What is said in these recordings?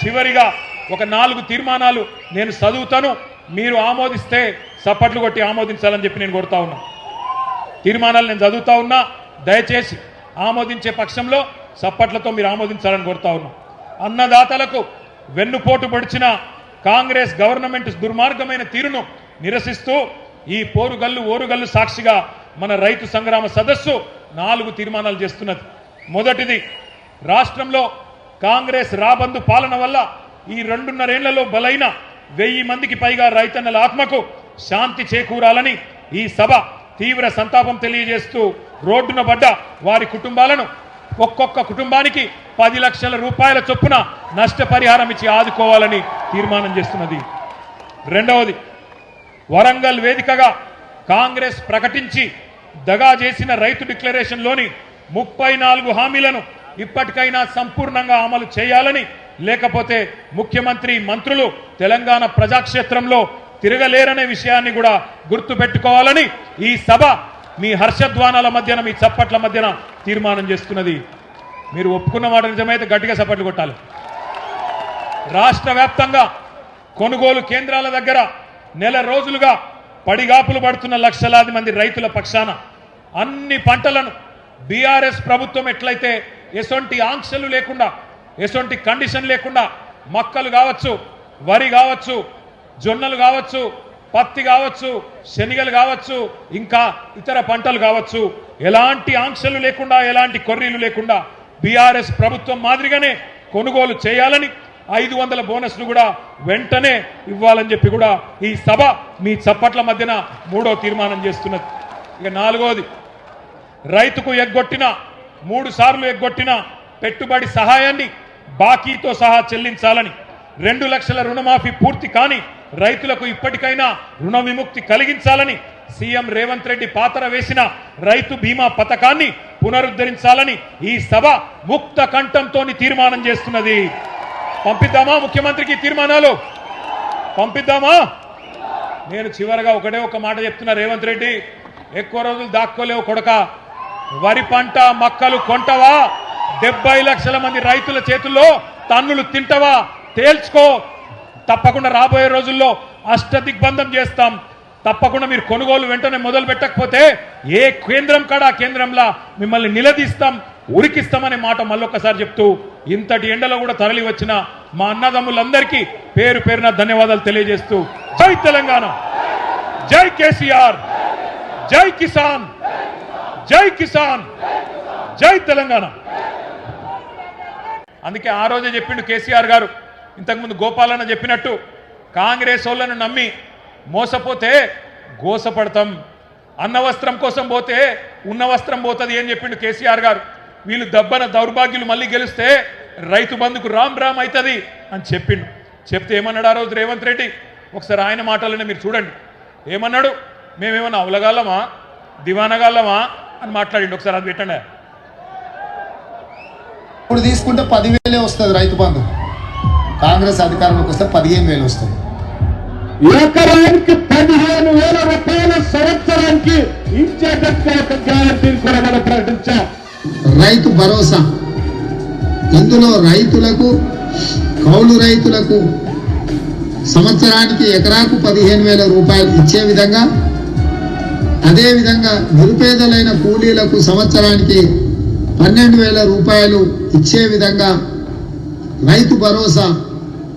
చివరిగా ఒక 4 తీర్మానాలు నేను చదువుతాను, మీరు ఆమోదిస్తే చప్పట్లు కొట్టి ఆమోదించాలని చెప్పి నేను కోరుతా ఉన్నా. తీర్మానాలు నేను చదువుతా ఉన్నా, దయచేసి ఆమోదించే పక్షంలో చప్పట్లతో మీరు ఆమోదించాలని కోరుతా ఉన్నా. అన్నదాతలకు వెన్నుపోటు పొడిచిన కాంగ్రెస్ గవర్నమెంట్ దుర్మార్గమైన తీరును నిరసిస్తూ ఈ పోరుగల్లు ఓరుగల్లు సాక్షిగా మన రైతు సంగ్రామ సదస్సు 4 తీర్మానాలు చేస్తున్నది. మొదటిది, రాష్ట్రంలో కాంగ్రెస్ రాబందు పాలన వల్ల ఈ 2.5 ఏళ్లలో బలైన 1000 మందికి పైగా రైతన్నల ఆత్మకు శాంతి చేకూరాలని ఈ సభ తీవ్ర సంతాపం తెలియజేస్తూ రోడ్డున పడ్డ వారి కుటుంబాలను ఒక్కొక్క కుటుంబానికి 10 లక్షల రూపాయల చొప్పున నష్టపరిహారం ఇచ్చి ఆదుకోవాలని తీర్మానం చేస్తున్నది. రెండవది, వరంగల్ వేదికగా కాంగ్రెస్ ప్రకటించి దగా చేసిన రైతు డిక్లరేషన్లోని 34 హామీలను ఇప్పటికైనా సంపూర్ణంగా అమలు చేయాలని, లేకపోతే ముఖ్యమంత్రి మంత్రులు తెలంగాణ ప్రజాక్షేత్రంలో తిరగలేరనే విషయాన్ని కూడా గుర్తుపెట్టుకోవాలని ఈ సభ మీ హర్షధ్వానాల మధ్యన, మీ చప్పట్ల మధ్యన తీర్మానం చేస్తున్నది. మీరు ఒప్పుకున్న మాట నిజమైతే గట్టిగా చప్పట్లు కొట్టాలి. రాష్ట్ర వ్యాప్తంగా కొనుగోలు కేంద్రాల దగ్గర నెల రోజులుగా పడిగాపులు పడుతున్న లక్షలాది మంది రైతుల పక్షాన అన్ని పంటలను బీఆర్ఎస్ ప్రభుత్వం ఎట్లయితే ఎసొంటి ఆంక్షలు లేకుండా, ఎసొంటి కండిషన్ లేకుండా మక్కలు కావచ్చు, వరి కావచ్చు, జొన్నలు కావచ్చు, పత్తి కావచ్చు, శనగలు కావచ్చు, ఇంకా ఇతర పంటలు కావచ్చు, ఎలాంటి ఆంక్షలు లేకుండా, ఎలాంటి కొర్రీలు లేకుండా బీఆర్ఎస్ ప్రభుత్వం మాదిరిగానే కొనుగోలు చేయాలని, 500 బోనస్ను కూడా వెంటనే ఇవ్వాలని చెప్పి కూడా ఈ సభ మీ చప్పట్ల మధ్యన 3వ తీర్మానం చేస్తున్నది. ఇక 4వది, రైతుకు ఎగ్గొట్టిన 3 సార్లు ఎగ్గొట్టిన పెట్టుబడి సహాయాన్ని బాకీతో సహా చెల్లించాలని, 2 లక్షల రుణమాఫీ పూర్తి కాని రైతులకు ఇప్పటికైనా రుణ విముక్తి కలిగించాలని, సీఎం రేవంత్ రెడ్డి పాతర వేసిన రైతు బీమా పథకాన్ని పునరుద్ధరించాలని ఈ సభ ముక్త కంఠంతో తీర్మానం చేస్తున్నది. పంపిద్దామా ముఖ్యమంత్రికి తీర్మానాలు? పంపిద్దామా? నేను చివరగా ఒకటే ఒక మాట చెప్తున్నా, రేవంత్ రెడ్డి ఎక్కువ రోజులు దాక్కోలేవు కొడక. వరి పంట మక్కలు కొంటవా? 70 లక్షల మంది రైతుల చేతుల్లో తన్నులు తింటవా? తేల్చుకో. తప్పకుండా రాబోయే రోజుల్లో అష్టదిగ్బంధం చేస్తాం. తప్పకుండా మీరు కొనుగోలు వెంటనే మొదలు పెట్టకపోతే ఏ కేంద్రం కాడా కేంద్రంలా మిమ్మల్ని నిలదీస్తాం, ఉరికిస్తామనే మాట మళ్ళొక్కసారి చెప్తూ, ఇంతటి ఎండలో కూడా తరలి వచ్చిన మా అన్నదమ్ములందరికీ పేరు పేరున ధన్యవాదాలు తెలియజేస్తూ, జై తెలంగాణ, జై కేసీఆర్, జై కిసాన్, జై కిసాన్, జై తెలంగాణ. అందుకే ఆ రోజే చెప్పిండు కేసీఆర్ గారు, ఇంతకుముందు గోపాలన్న చెప్పినట్టు, కాంగ్రెస్ వాళ్ళను నమ్మి మోసపోతే గోసపడతాం, అన్న వస్త్రం కోసం పోతే ఉన్న వస్త్రం పోతుంది అని చెప్పిండు కేసీఆర్ గారు. వీళ్ళు దబ్బన దౌర్భాగ్యులు మళ్ళీ గెలిస్తే రైతు బంధుకు రామ్ రామ్ అవుతుంది అని చెప్పిండు. చెప్తే ఏమన్నాడు ఆ రోజు రేవంత్ రెడ్డి? ఒకసారి ఆయన మాటలనే మీరు చూడండి. ఏమన్నాడు? మేమేమన్నా అవలగాళ్ళమా, దివానగాళ్ళమా అని మాట్లాడిండు. ఒకసారి అది పెట్టండి. ఇప్పుడు తీసుకుంటే 10,000 వస్తుంది రైతు బంధు, కాంగ్రెస్ అధికారంలోకి వస్తే 15,000 వస్తుంది. ఎకరానికి 15,000 రూపాయల సంవత్సరానికి ఇచ్చేటట్టు ఒక గ్యారంటీని కూడా మనం ప్రకటించాం. రైతు భరోసా, ఇందులో రైతులకు, కౌలు రైతులకు సంవత్సరానికి ఎకరాకు 15,000 రూపాయలు ఇచ్చే విధంగా, అదేవిధంగా నిరుపేదలైన కూలీలకు సంవత్సరానికి 12,000 రూపాయలు ఇచ్చే విధంగా రైతు భరోసా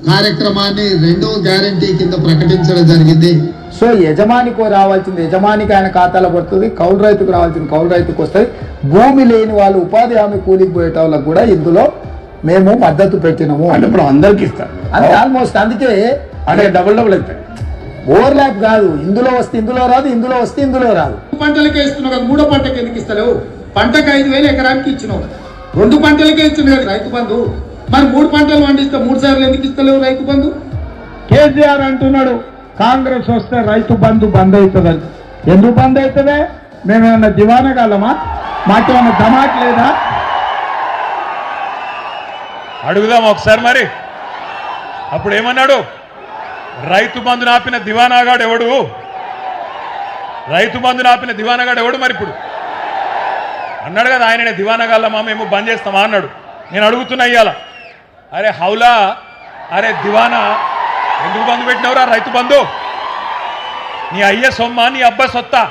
కార్యక్రమాన్ని 2వ గ్యారంటీ కింద ప్రకటించడం జరిగింది. సో యజమానికి రావాల్సింది యజమానికి ఆయన ఖాతాలో పడుతుంది, కౌలు రైతుకు రావాల్సింది కౌలు రైతుకు వస్తుంది. భూమి లేని వాళ్ళు, ఉపాధి హామీ కూలికి పోయేట వాళ్ళకు కూడా ఇందులో మేము మద్దతు పెట్టినాము. అంటే ఇప్పుడు అందరికి ఇస్తాం అంటే ఆల్మోస్ట్. అందుకే అంటే డబుల్ అవుతాయి, ఓవర్లాప్ కాదు. ఇందులో వస్తే ఇందులో రాదు, ఇందులో వస్తే ఇందులో రాదు. పంటలకే ఇస్తున్నావు కదా, 3వ పంటకి ఎందుకు ఇస్తలేవు? పంటకు 5,000 ఎకరానికి ఇచ్చినావు కదా, 2 పంటలకే ఇచ్చింది కదా రైతు బంధు. మరి 3 పంటలు పండిస్తే 3 సార్లు ఎందుకు ఇస్తలేవు రైతు బంధు? కేసీఆర్ అంటున్నాడు కాంగ్రెస్ వస్తే రైతు బంధు బంద్ అవుతుందని. ఎందుకు బంద్ అవుతుందే? మేమేమన్నా దివానగాలమా? మాకేమన్నా ధమాక్ లేదా? అడుగుదాం ఒకసారి మరి. అప్పుడు ఏమన్నాడు? రైతు బంధు నాపిన దివానాగాడు ఎవడు? రైతు బంధు నాపిన దివానాగాడు ఎవడు? మరి ఇప్పుడు అన్నాడు కదా ఆయననే దివానగాళ్ళమా, మేము బంద్ చేస్తామా అన్నాడు. నేను అడుగుతున్నా ఇయ్యాల, అరే హౌలా అరే దివానా ఎందుకు బంధు పెట్టినవరా రైతు బంధు? నీ అయ్య సొమ్మ నీ అబ్బ సొత్తా?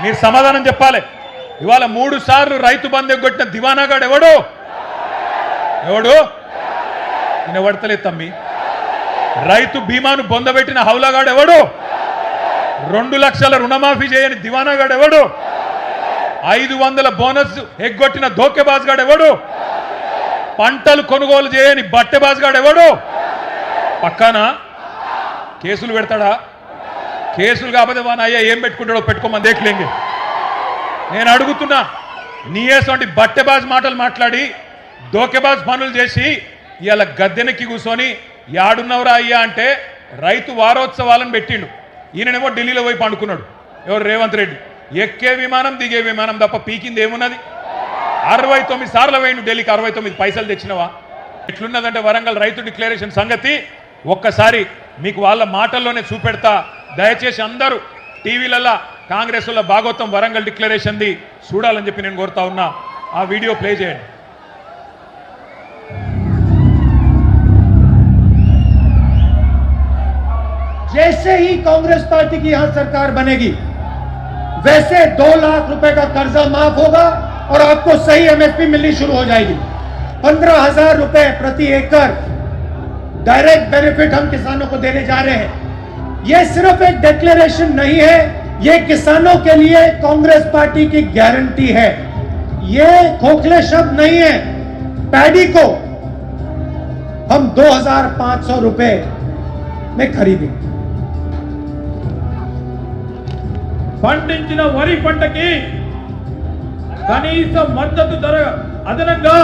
మీరు సమాధానం చెప్పాలి. ఇవాళ 3 సార్లు రైతు బంధు ఎగ్గొట్టిన దివానాగాడు ఎవడు? ఈయన పడతలేదు తమ్మి. రైతు బీమాను బొందబెట్టిన హౌలాగాడు ఎవడు? 2 లక్షల రుణమాఫీ చేయని దివానాగాడు ఎవడు? 500 బోనస్ ఎగ్గొట్టిన ధోకేబాజ్గాడు ఎవడు? పంటలు కొనుగోలు చేయని బట్టెబాజ్గాడు ఎవడు? పక్కానా కేసులు పెడతాడా? కేసులు కాకపోతే వాన అయ్యా ఏం పెట్టుకుంటాడో పెట్టుకోమని దేఖలేంగే. నేను అడుగుతున్నా, నీయేటువంటి బట్టెబాజ్ మాటలు మాట్లాడి దోకెబాజ్ పనులు చేసి ఇవాళ గద్దెనెక్కి కూర్చొని యాడున్నవరా అయ్యా అంటే రైతు వారోత్సవాలను పెట్టిండు. ఈయననేమో ఢిల్లీలో పోయి పండుకున్నాడు. ఎవరు? రేవంత్ రెడ్డి. ఎక్కే విమానం దిగే విమానం తప్ప పీకింది ఏమున్నది? 69 సార్లు పోయిండు ఢిల్లీకి. 69 పైసలు తెచ్చినవా? ఎట్లున్నదంటే వరంగల్ రైతు డిక్లరేషన్ సంగతి ఒక్కసారి మీకు వాళ్ళ మాటల్లోనే చూపెడతా. దయచేసి అందరూ టీవీలలో కాంగ్రెస్ వల్ల భాగవతం వరంగల్ డిక్లరేషన్ది చూడాలని చెప్పి నేను కోరుతా ఉన్నా. ఆ వీడియో ప్లే చేయండి. जैसे ही कांग्रेस पार्टी की यहां सरकार बनेगी वैसे 2 लाख रुपए का कर्जा माफ होगा और आपको सही एमएसपी मिलनी शुरू हो जाएगी। 15,000 रुपए प्रति एकड़ डायरेक्ट बेनिफिट हम किसानों को देने जा रहे हैं। यह सिर्फ एक डिक्लेरेशन नहीं है, ये किसानों के लिए कांग्रेस पार्टी की गारंटी है। ये खोखले शब्द नहीं है। पैडी को हम 2,500 रुपए में खरीदेंगे। పండించిన వరి పంటకి కనీస మద్దతు ధర అదనంగా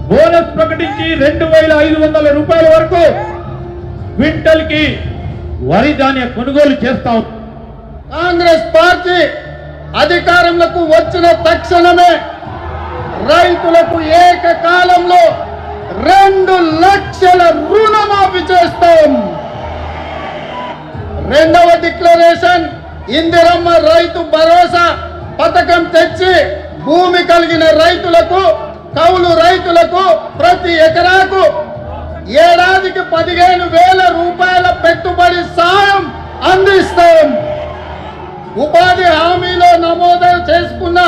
బోనస్ ప్రకటించి 2,500 రూపాయల వరకు క్వింటల్ కి వరి ధాన్య కొనుగోలు చేస్తాం. కాంగ్రెస్ పార్టీ అధికారంలోకి వచ్చిన తక్షణమే రైతులకు ఏకకాలంలో 2 లక్షల రుణమాఫీ చేస్తాం. రెండవ డిక్లరేషన్ ఇందిరమ్మ రైతు భరోసా పథకం తెచ్చి భూమి కలిగిన రైతులకు, కౌలు రైతులకు ప్రతి ఎకరాకు ఏడాదికి 15,000 రూపాయల పెట్టుబడి సాయం అందిస్తాం. ఉపాధి హామీలో నమోదు చేసుకున్న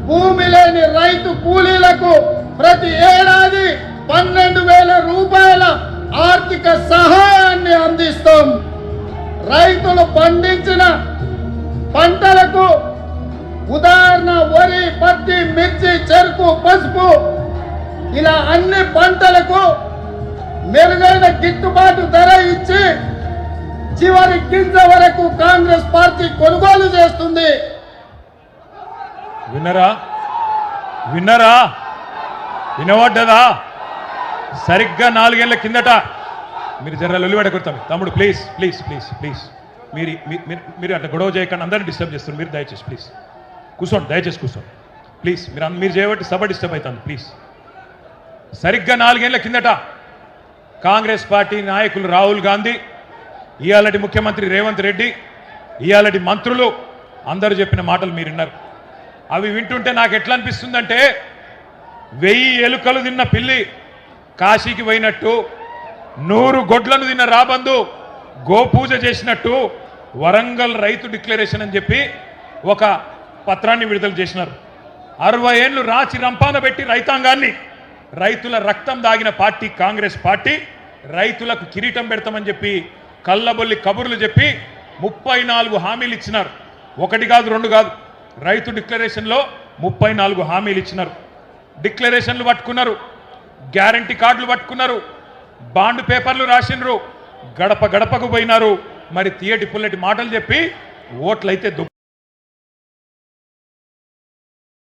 భూమి లేని రైతు కూలీలకు ప్రతి ఏడాది 12,000 రూపాయల ఆర్థిక సహాయాన్ని అందిస్తాం. రైతులు పండించిన పంటలకు ఉదాహరణ వరి, పత్తి, మిర్చి, చెరుకు, పసుపు ఇలా అన్ని పంటలకు మెరుగైన గిట్టుబాటు ధర ఇచ్చి చివరి గింజ వరకు కాంగ్రెస్ పార్టీ కొనుగోలు చేస్తుంది. విన్నరా? వినవడ్డదా? సరిగ్గా 4 ఏళ్ల కిందట మీరు జర్ర లొల్లిపెట్టకూడతాం. తమ్ముడు ప్లీజ్ ప్లీజ్ ప్లీజ్ ప్లీజ్ మీరు అట్లా గొడవ చేయకుండా అందరినీ డిస్టర్బ్ చేస్తారు. మీరు దయచేసి ప్లీజ్ కూర్చోండి, దయచేసి కూర్చోండి ప్లీజ్. మీరు చేయబట్టి సభ డిస్టర్బ్ అవుతుంది ప్లీజ్. సరిగ్గా 4 ఏళ్ల కిందట కాంగ్రెస్ పార్టీ నాయకులు రాహుల్ గాంధీ, ఇయాలటి ముఖ్యమంత్రి రేవంత్ రెడ్డి, ఇయాలటి మంత్రులు అందరూ చెప్పిన మాటలు మీరు విన్నారు. అవి వింటుంటే నాకు ఎట్లా అనిపిస్తుందంటే 1000 ఎలుకలు తిన్న పిల్లి కాశీకి పోయినట్టు, 100 గొడ్లను తిన్న రాబందు గోపూజ చేసినట్టు వరంగల్ రైతు డిక్లరేషన్ అని చెప్పి ఒక పత్రాన్ని విడుదల చేసినారు. 60 ఏళ్ళు రాచి రంపాన పెట్టి రైతాంగాన్ని, రైతుల రక్తం దాగిన పార్టీ కాంగ్రెస్ పార్టీ రైతులకు కిరీటం పెడతామని చెప్పి కళ్ళబొల్లి కబుర్లు చెప్పి 34 హామీలు ఇచ్చినారు. 1 కాదు 2 కాదు, రైతు డిక్లరేషన్లో 34 హామీలు ఇచ్చినారు. డిక్లరేషన్లు పట్టుకున్నారు, గ్యారంటీ కార్డులు పట్టుకున్నారు, బాండ్ పేపర్లు రాసినారు, గడప గడపకు పోయినారు. మరి తీయటి పుల్లటి మాటలు చెప్పి ఓట్లయితే